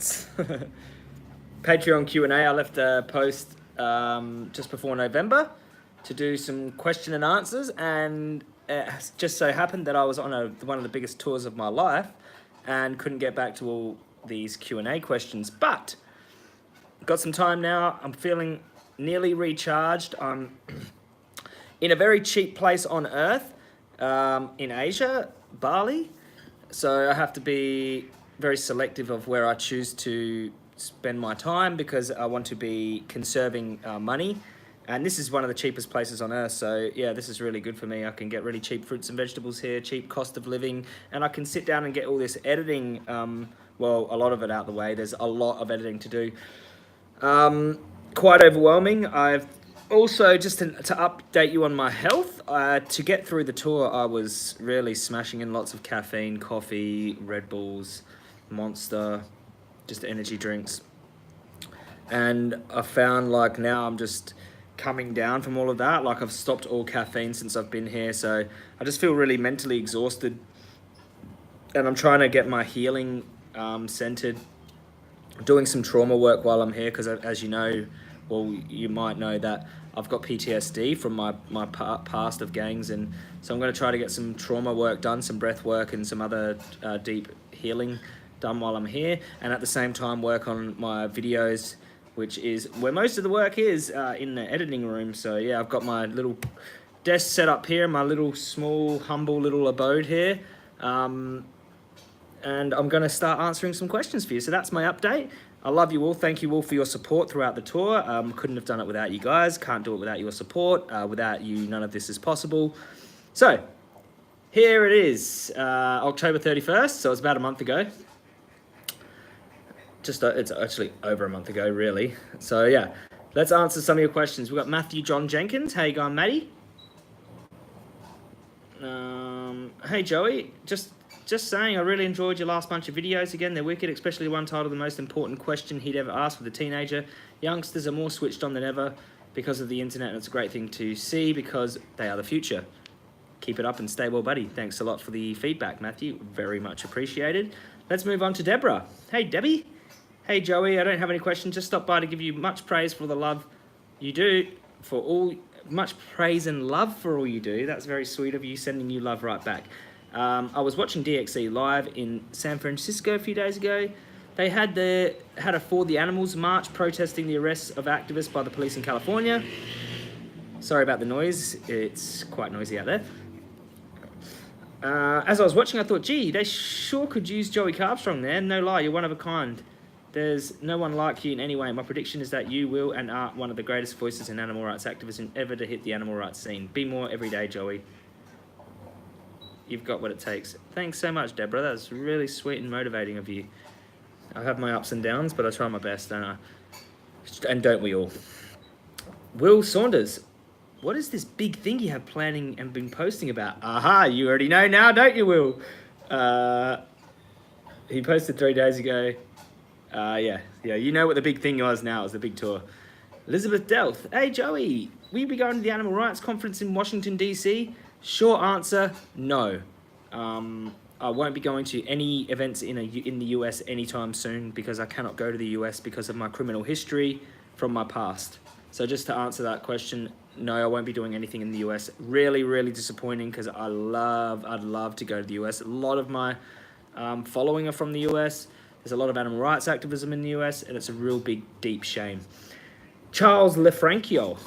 Patreon Q&A. I left a post just before November to do some question and answers, and it just so happened that I was on one of the biggest tours of my life and couldn't get back to all these Q&A questions, but got some time now. I'm feeling nearly recharged. I'm in a very cheap place on earth, in Asia, Bali, so I have to be very selective of where I choose to spend my time because I want to be conserving money. And this is one of the cheapest places on earth, so yeah, this is really good for me. I can get really cheap fruits and vegetables here, cheap cost of living, and I can sit down and get all this editing, well, a lot of it out the way. There's a lot of editing to do. Quite overwhelming. I've also, just to update you on my health, to get through the tour, I was really smashing in lots of caffeine, coffee, Red Bulls, Monster, just energy drinks. And I found like now I'm just coming down from all of that. Like I've stopped all caffeine since I've been here. So I just feel really mentally exhausted. And I'm trying to get my healing centered, doing some trauma work while I'm here because, as you know, well, you might know that I've got PTSD from my past of gangs, and so I'm going to try to get some trauma work done, some breath work and some other deep healing done while I'm here, and at the same time work on my videos, which is where most of the work is, in the editing room. So yeah, I've got my little desk set up here, my little small humble little abode here, and I'm going to start answering some questions for you. So that's my update. I love you all. Thank you all for your support throughout the tour. Couldn't have done it without you guys. Can't do it without your support. Without you, none of this is possible. So here it is, October 31st. So it's about a month ago. It's actually over a month ago, really. So yeah, let's answer some of your questions. We've got Matthew John Jenkins. How you going, Matty? Hey, Joey. Just saying, I really enjoyed your last bunch of videos. Again, they're wicked, especially one titled The Most Important Question He'd Ever Asked with a Teenager. Youngsters are more switched on than ever because of the internet, and it's a great thing to see because they are the future. Keep it up and stay well, buddy. Thanks a lot for the feedback, Matthew. Very much appreciated. Let's move on to Deborah. Hey, Debbie. Hey, Joey. I don't have any questions. Just stopped by to give you much praise for the love you do, much praise and love for all you do. That's very sweet of you, sending you love right back. I was watching DXE live in San Francisco a few days ago. They had a For the Animals march protesting the arrests of activists by the police in California. Sorry about the noise. It's quite noisy out there. As I was watching, I thought, gee, they sure could use Joey Carbstrong there. No lie, you're one of a kind. There's no one like you in any way. My prediction is that you will and are one of the greatest voices in animal rights activism ever to hit the animal rights scene. Be more every day, Joey. You've got what it takes. Thanks so much, Deborah. That's really sweet and motivating of you. I have my ups and downs, but I try my best, don't I? And don't we all? Will Saunders, what is this big thing you have planning and been posting about? Aha, you already know now, don't you, Will? He posted 3 days ago. Yeah, you know what the big thing was now, is the big tour. Elizabeth Delth, hey, Joey, will you be going to the Animal Rights Conference in Washington, D.C.? Short answer, no. I won't be going to any events in the US anytime soon because I cannot go to the US because of my criminal history from my past. So just to answer that question, no, I won't be doing anything in the US. Really, really disappointing because I'd love to go to the US. A lot of my following are from the US. There's a lot of animal rights activism in the US, and it's a real big, deep shame. Charles Lefranchio,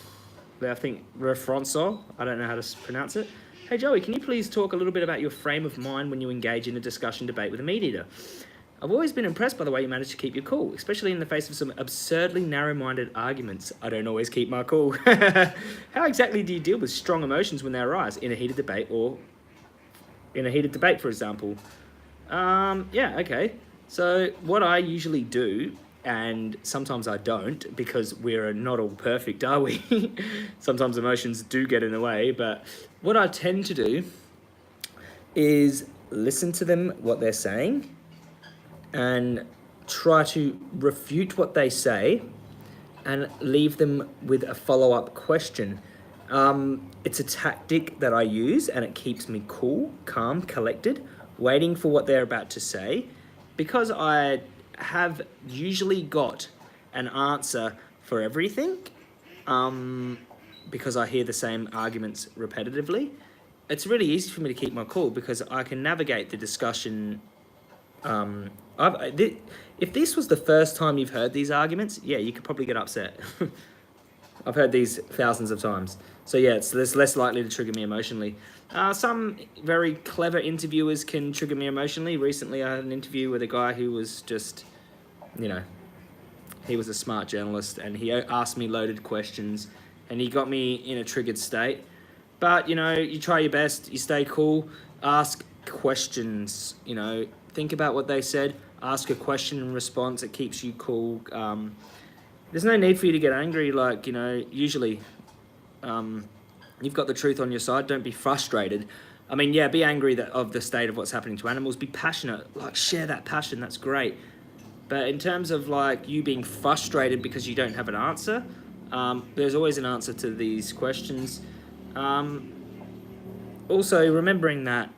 I think Refranco, I don't know how to pronounce it. Hey, Joey, can you please talk a little bit about your frame of mind when you engage in a discussion debate with a meat eater? I've always been impressed by the way you manage to keep your cool, especially in the face of some absurdly narrow-minded arguments. I don't always keep my cool. How exactly do you deal with strong emotions when they arise in a heated debate, for example? Yeah, okay. So what I usually do, and sometimes I don't, because we're not all perfect, are we? Sometimes emotions do get in the way, but what I tend to do is listen to them, what they're saying, and try to refute what they say and leave them with a follow-up question. It's a tactic that I use, and it keeps me cool, calm, collected, waiting for what they're about to say. Because I have usually got an answer for everything, because I hear the same arguments repetitively. It's really easy for me to keep my cool because I can navigate the discussion. If this was the first time you've heard these arguments, yeah, you could probably get upset. I've heard these thousands of times. So yeah, it's less likely to trigger me emotionally. Some very clever interviewers can trigger me emotionally. Recently, I had an interview with a guy who was just, you know, he was a smart journalist, and he asked me loaded questions, and he got me in a triggered state. But, you try your best, you stay cool, ask questions, think about what they said, ask a question in response, it keeps you cool. There's no need for you to get angry, usually you've got the truth on your side, don't be frustrated. I mean, yeah, be angry of the state of what's happening to animals, be passionate, share that passion, that's great. But in terms of you being frustrated because you don't have an answer, there's always an answer to these questions. Also, remembering that,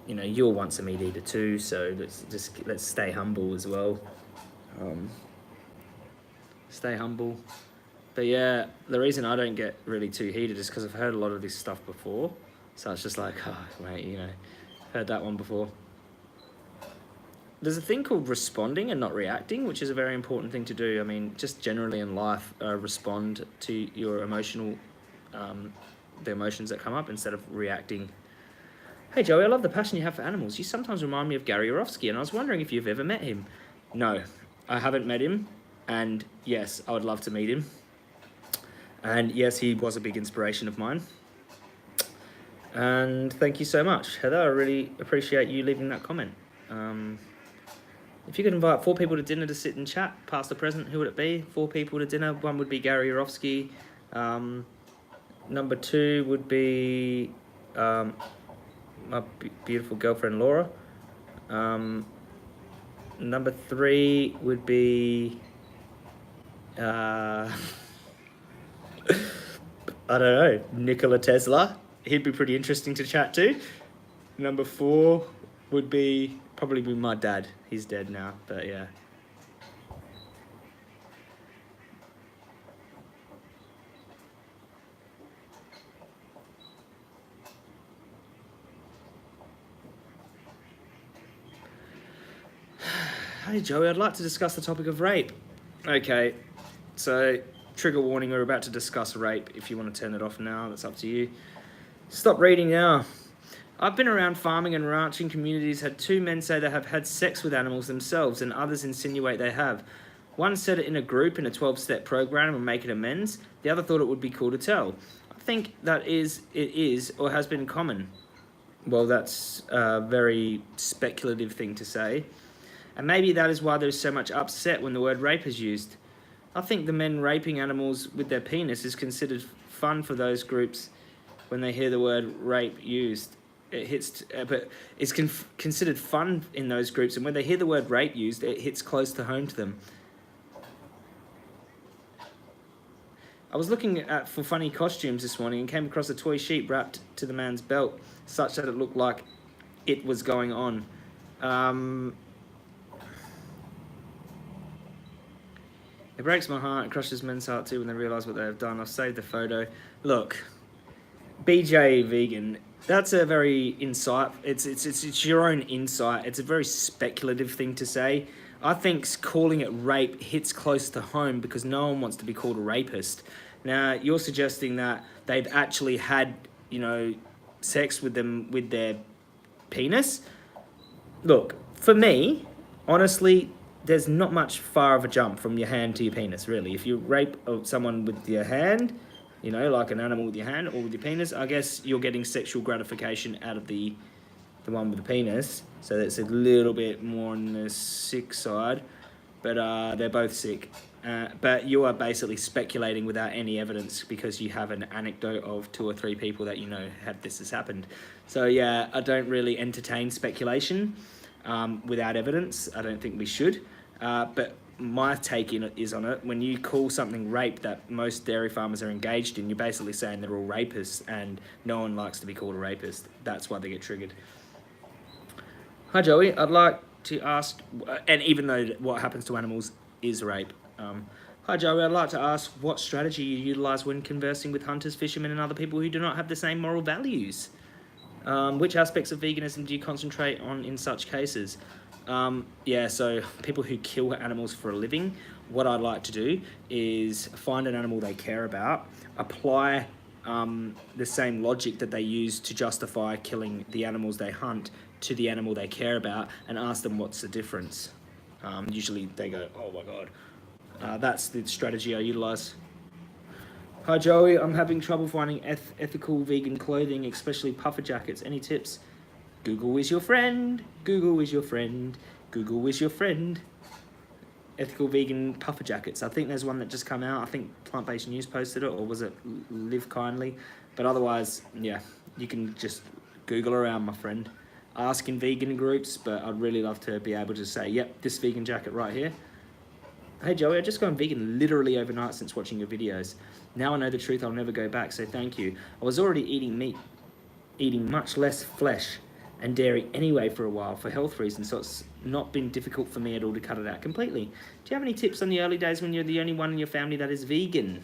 you're once a meat eater too, so let's stay humble as well. Stay humble. But yeah, the reason I don't get really too heated is because I've heard a lot of this stuff before. So it's just like, oh, mate, heard that one before. There's a thing called responding and not reacting, which is a very important thing to do. I mean, just generally in life, respond to your the emotions that come up instead of reacting. Hey, Joey, I love the passion you have for animals. You sometimes remind me of Gary Yourofsky, and I was wondering if you've ever met him. No, I haven't met him, and yes, I would love to meet him. And yes, he was a big inspiration of mine. And thank you so much, Heather. I really appreciate you leaving that comment. If you could invite 4 people to dinner to sit and chat, past or present, who would it be? 4 people to dinner. 1 would be Gary Yourofsky. Number 2 would be my beautiful girlfriend, Laura. Number 3 would be... I don't know, Nikola Tesla. He'd be pretty interesting to chat to. Number 4 would probably be my dad. He's dead now, but yeah. Hey Joey, I'd like to discuss the topic of rape. Okay, so trigger warning, we're about to discuss rape. If you want to turn it off now, that's up to you. Stop reading now. I've been around farming and ranching communities, had 2 men say they have had sex with animals themselves, and others insinuate they have. One said it in a group in a 12-step program and make it amends. The other thought it would be cool to tell. I think it is or has been common. Well, that's a very speculative thing to say. And maybe that is why there's so much upset when the word rape is used. I think the men raping animals with their penis is considered fun for those groups when they hear the word rape used. It hits, but it's considered fun in those groups, and when they hear the word rape used, it hits close to home to them. I was looking for funny costumes this morning and came across a toy sheep wrapped to the man's belt, such that it looked like it was going on. It breaks my heart, it crushes men's heart too when they realise what they have done. I've saved the photo. Look, BJ Vegan, that's a very it's your own insight. It's a very speculative thing to say. I think calling it rape hits close to home because no one wants to be called a rapist. Now, you're suggesting that they've actually had, sex with them with their penis. Look, for me, honestly, there's not much far of a jump from your hand to your penis, really. If you rape someone with your hand, like an animal with your hand or with your penis, I guess you're getting sexual gratification out of the one with the penis. So that's a little bit more on the sick side, but they're both sick. But you are basically speculating without any evidence because you have an anecdote of 2 or 3 people that this has happened. So yeah, I don't really entertain speculation without evidence. I don't think we should. But my take is on it, when you call something rape that most dairy farmers are engaged in, you're basically saying they're all rapists, and no one likes to be called a rapist. That's why they get triggered. Hi Joey, I'd like to ask, and even though what happens to animals is rape. Hi Joey, I'd like to ask what strategy you utilise when conversing with hunters, fishermen and other people who do not have the same moral values. Which aspects of veganism do you concentrate on in such cases? Yeah, so people who kill animals for a living, what I'd like to do is find an animal they care about, apply the same logic that they use to justify killing the animals they hunt to the animal they care about, and ask them what's the difference. Usually they go, oh my God. That's the strategy I utilise. Hi Joey, I'm having trouble finding ethical vegan clothing, especially puffer jackets. Any tips? Google is your friend. Google is your friend. Google is your friend. Ethical vegan puffer jackets. I think there's one that just come out. I think Plant-Based News posted it, or was it Live Kindly? But otherwise, yeah, you can just Google around, my friend. Ask in vegan groups, but I'd really love to be able to say, yep, this vegan jacket right here. Hey Joey, I've just gone vegan literally overnight since watching your videos. Now I know the truth, I'll never go back, so thank you. I was already eating meat, eating much less flesh and dairy anyway for a while for health reasons, so it's not been difficult for me at all to cut it out completely. Do you have any tips on the early days when you're the only one in your family that is vegan?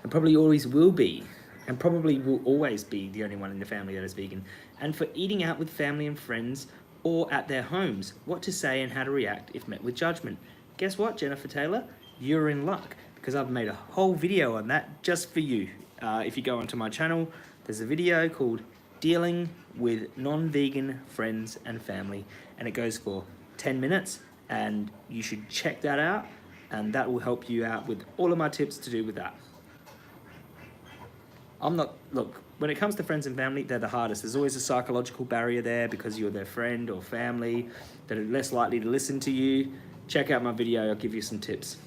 And probably always will be, and probably will always be the only one in the family that is vegan. And for eating out with family and friends or at their homes, what to say and how to react if met with judgment. Guess what, Jennifer Taylor? You're in luck, because I've made a whole video on that just for you. If you go onto my channel, there's a video called Dealing with Non-Vegan Friends and Family, and it goes for 10 minutes, and you should check that out, and that will help you out with all of my tips to do with that. Look, when it comes to friends and family, they're the hardest. There's always a psychological barrier there because you're their friend or family that are less likely to listen to you. Check out my video, I'll give you some tips.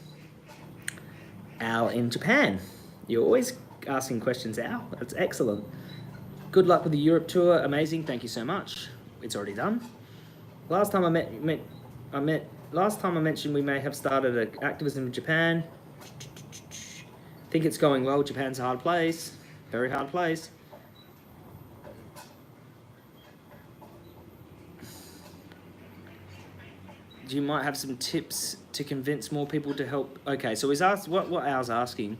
Al in Japan. You're always asking questions, Al. That's excellent. Good luck with the Europe tour. Amazing, thank you so much. It's already done. Last time I mentioned we may have started activism in Japan. Think it's going well. Japan's a hard place. Very hard place. You might have some tips to convince more people to help. Okay, so he's asked, what Al's asking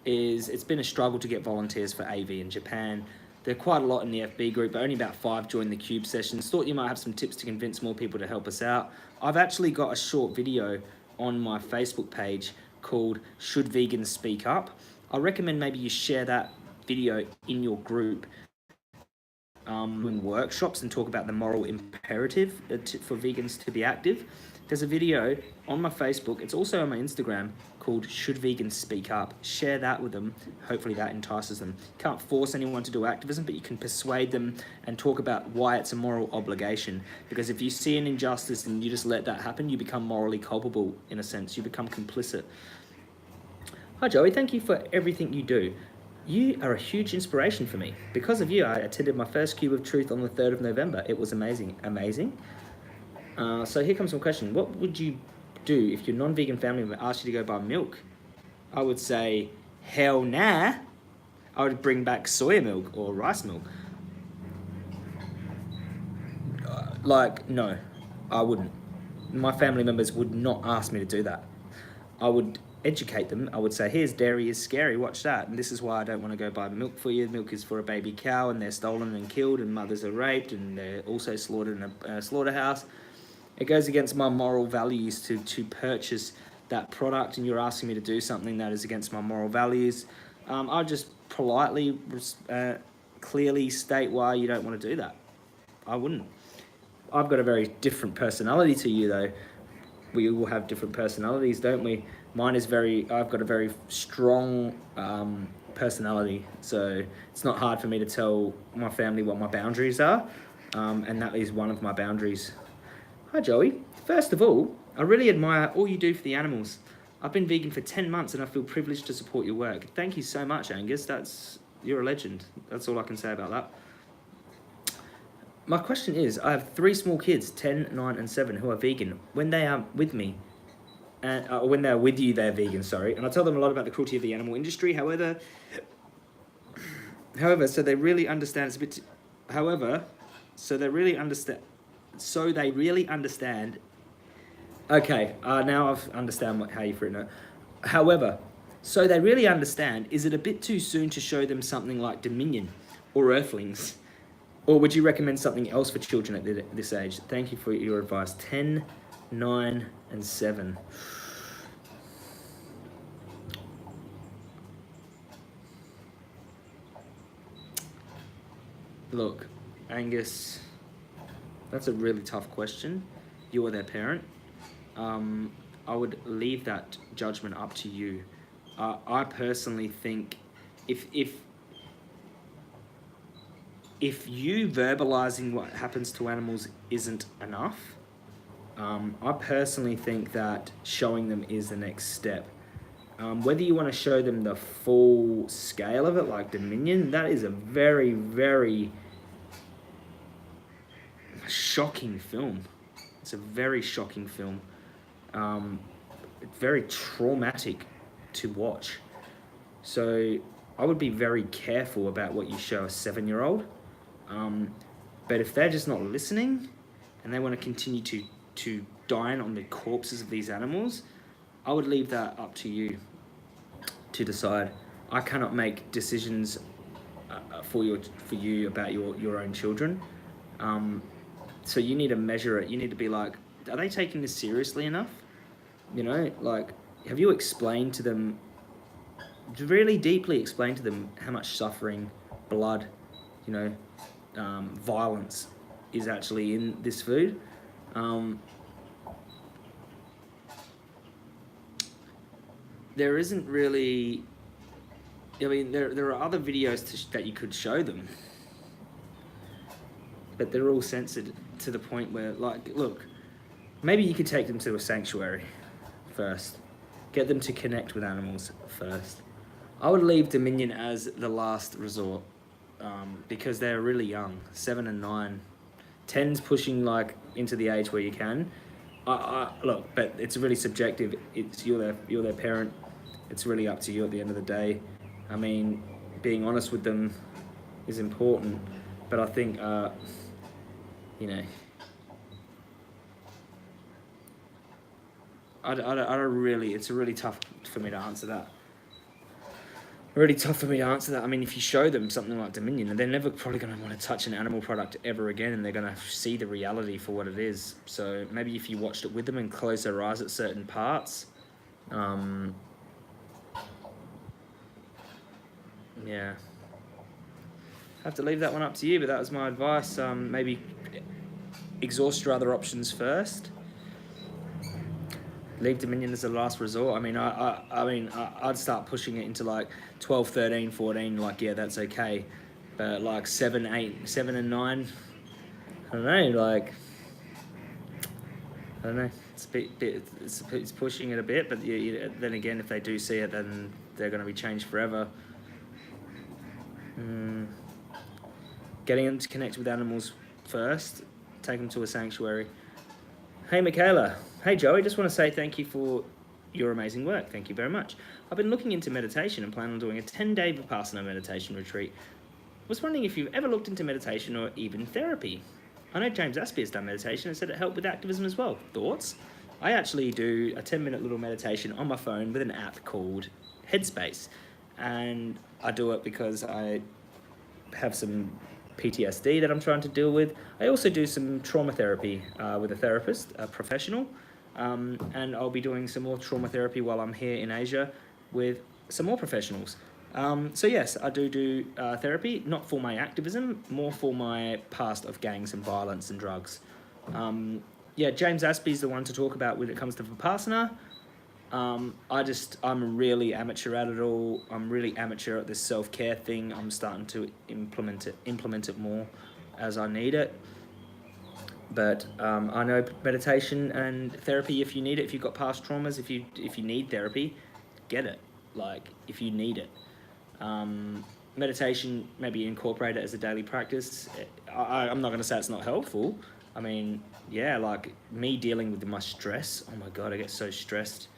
is, it's been a struggle to get volunteers for AV in Japan. There are quite a lot in the FB group, but only about 5 joined the Cube sessions. Thought you might have some tips to convince more people to help us out. I've actually got a short video on my Facebook page called Should Vegans Speak Up? I recommend maybe you share that video in your group. Doing workshops and talk about the moral imperative for vegans to be active. There's a video on my Facebook, it's also on my Instagram, called Should Vegans Speak Up? Share that with them, hopefully that entices them. You can't force anyone to do activism, but you can persuade them and talk about why it's a moral obligation. Because if you see an injustice and you just let that happen, you become morally culpable, in a sense, you become complicit. Hi Joey, thank you for everything you do. You are a huge inspiration for me. Because of you, I attended my first Cube of Truth on the 3rd of November. It was amazing. Amazing. So here comes some question. What would you do if your non-vegan family member asked you to go buy milk? I would say, hell nah. I would bring back soya milk or rice milk. No, I wouldn't. My family members would not ask me to do that. I would educate them. I would say, here's dairy is scary, watch that, and this is why I don't want to go buy milk for you. Milk is for a baby cow, and they're stolen and killed, and mothers are raped, and they're also slaughtered in a slaughterhouse. It goes against my moral values to purchase that product, and you're asking me to do something that is against my moral values. I'll just politely, clearly state why you don't want to do that. I wouldn't. I've got a very different personality to you, though. We all have different personalities, don't we? Mine is I've got a very strong personality, so it's not hard for me to tell my family what my boundaries are, and that is one of my boundaries. Hi Joey, first of all, I really admire all you do for the animals. I've been vegan for 10 months and I feel privileged to support your work. Thank you so much, Angus. You're a legend. That's all I can say about that. My question is, I have 3 small kids, 10, 9 and 7, who are vegan. When they are with me, when they're with you, they're vegan, sorry. And I tell them a lot about the cruelty of the animal industry. However, so they really understand so they really understand. Okay, now I understand how you've written it. However, so they really understand, is it a bit too soon to show them something like Dominion or Earthlings? Or would you recommend something else for children at this age? Thank you for your advice. 10, 9, and 7. Look, Angus, that's a really tough question. You are their parent. I would leave that judgment up to you. I personally think if you verbalizing what happens to animals isn't enough, I personally think that showing them is the next step. Whether you want to show them the full scale of it, like Dominion, that is a very, very shocking film. It's a very shocking film. Very traumatic to watch. So I would be very careful about what you show a 7-year-old. But if they're just not listening and they want to continue to dine on the corpses of these animals, I would leave that up to you to decide. I cannot make decisions for you about your own children. So you need to measure it. You need to be like, are they taking this seriously enough? You know, like, have you explained to them, really deeply explained to them how much suffering, blood, you know, violence is actually in this food? There isn't really, I mean, there are other videos that you could show them, but they're all censored to the point where, like, look, maybe you could take them to a sanctuary first. Get them to connect with animals first. I would leave Dominion as the last resort, because they're really young, 7 and 9. 10's pushing like into the age where you can. Look, but it's really subjective. It's you're their parent. It's really up to you at the end of the day. I mean, being honest with them is important, but I think you know, I don't really. It's really tough for me to answer that. Really tough for me to answer that. I mean, if you show them something like Dominion, they're never probably going to want to touch an animal product ever again, and they're going to see the reality for what it is. So maybe if you watched it with them and closed their eyes at certain parts, yeah. Have to leave that one up to you, but that was my advice. Maybe exhaust your other options first. Leave Dominion as the last resort. I mean, I'd start pushing it into like 12, 13, 14. Like, yeah, that's okay. But like 7, 8, 7 and 9, I don't know. Like, I don't know. It's pushing it a bit. But then again, if they do see it, then they're going to be changed forever. Getting them to connect with animals first. Take them to a sanctuary. Hey, Michaela. Hey, Joey. Just want to say thank you for your amazing work. Thank you very much. I've been looking into meditation and plan on doing a 10-day Vipassana meditation retreat. Was wondering if you've ever looked into meditation or even therapy. I know James Aspey has done meditation and said it helped with activism as well. Thoughts? I actually do a 10-minute little meditation on my phone with an app called Headspace. And I do it because I have some PTSD that I'm trying to deal with. I also do some trauma therapy with a therapist, a professional, and I'll be doing some more trauma therapy while I'm here in Asia with some more professionals. So yes, I do therapy, not for my activism, more for my past of gangs and violence and drugs. Yeah, James Aspey's the one to talk about when it comes to Vipassana. I'm really amateur at it all. I'm really amateur at this self-care thing. I'm starting to implement it more as I need it. But I know meditation and therapy, if you need it, if you've got past traumas, if you need therapy, get it. Like, if you need it. Meditation, maybe incorporate it as a daily practice. I'm not going to say it's not helpful. I mean, yeah, like me dealing with my stress. Oh my God, I get so stressed.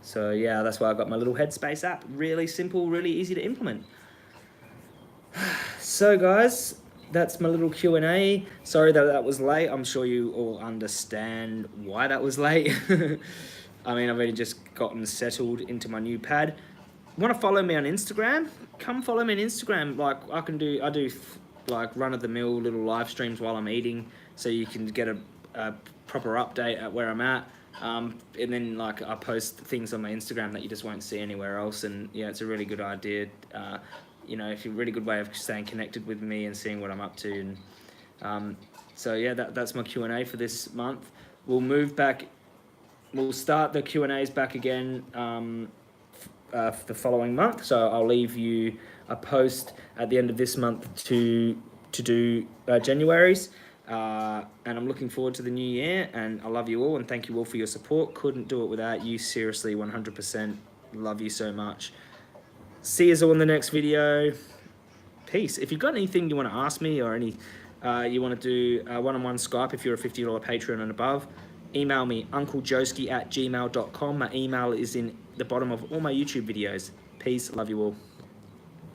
So yeah, that's why I've got my little Headspace app. Really simple, really easy to implement. So guys, that's my little Q&A. Sorry that that was late. I'm sure you all understand why that was late. I mean, I've only just gotten settled into my new pad. Want to follow me on Instagram? Come follow me on Instagram. Like I do like run-of-the-mill little live streams while I'm eating, so you can get a proper update at where I'm at. And then like I post things on my Instagram that you just won't see anywhere else. And yeah, it's a really good idea. You know, it's a really good way of staying connected with me and seeing what I'm up to. And so yeah, that's my Q&A for this month. We'll move back. We'll start the Q&As back again for the following month. So I'll leave you a post at the end of this month to do January's. And I'm looking forward to the new year, and I love you all and thank you all for your support. Couldn't do it without you. Seriously, 100%. Love you so much. See you all in the next video. Peace. If you've got anything you want to ask me, or any you want to do one-on-one Skype, if you're a $50 Patreon and above, email me, unclejoski@gmail.com. My email is in the bottom of all my YouTube videos. Peace. Love you all.